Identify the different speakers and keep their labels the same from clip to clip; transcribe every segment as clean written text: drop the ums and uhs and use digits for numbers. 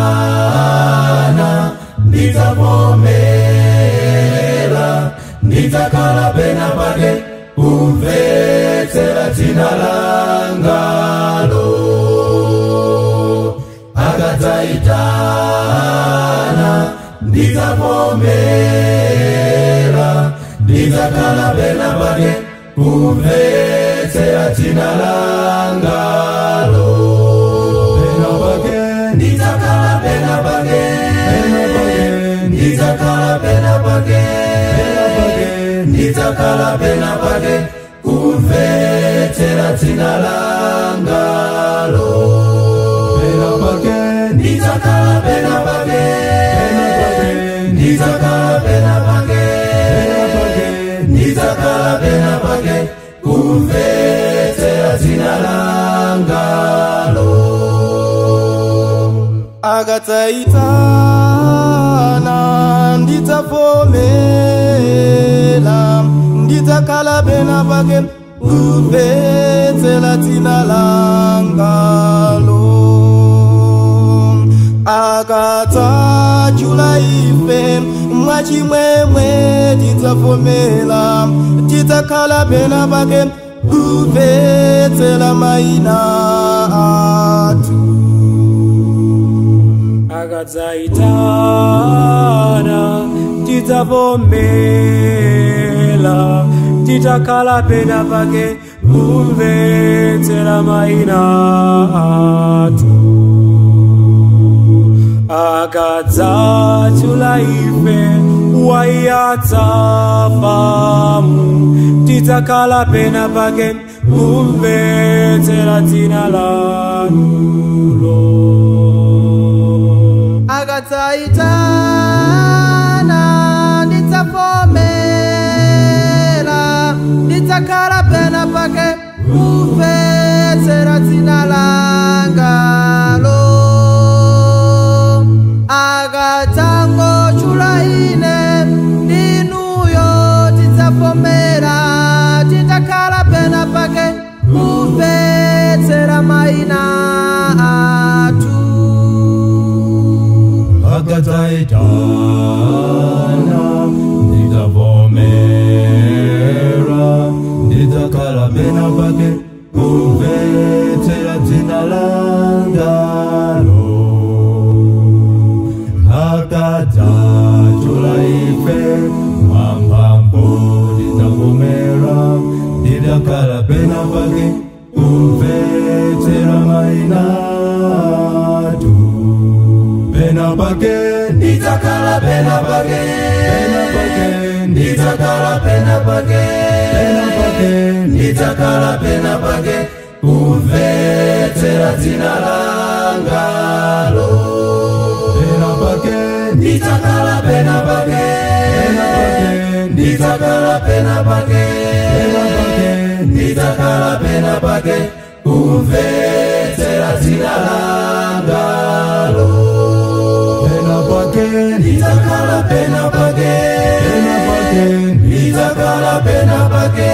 Speaker 1: akadzaitana ndidzavomera ndidzakhala pena pake kumvetsera dzina langalo akadzaitana ndidzavomera ndidzakhala pena pake kumvetsera dzina langalo pena pake ndidzakhala pena pake ndidzakhala pena pake ndidzakhala pena pake kumvetsera dzina langalo pena pake ndidzakhala pena pake ndidzakhala pena pake ndidzakhala pena pake kumvetsera dzina langalo akadzaitana ndidzavomera ndidzakhala pena pake kumvetsera dzina langalo akadzachula ife mwachimwemwe tidzavomera tidzakhala pena pake kumvetsera mayina athu akadzaitana tidzavomera tidzakhala pena pake kumvetsera mayina athu akadzachula ife waiyatsafamu tidzakhala pena pake kumvetsera dzina lanulo akadzaitana ndidzavomera ndidzakhala pena pake kumvetsera dzina langalo akadzangochula ine ndinuyo tidzavomera tidzakhala pena pake kumvetsera mayina athu akadzaitana ndidzavomera ndidzakhala pena pake kumvetsera dzina langalo akadzachula ife mwamphamvu ndidzavomera ndidzakhala pena pake kumvetsera mayina athu pena pake ndidzakhala pena pake ndidzakhala pena pake ndidzakhala pena pake kumvetsera dzina langalo ndidzakhala pena pake ndidzakhala pena pake ndidzakhala pena pake kumvetsera dzina langalo pena pake ndidzakhala pena pake ndidzakhala pena pake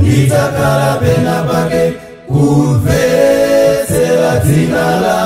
Speaker 1: ndidzakhala pena pake kumvetsera dzina langalo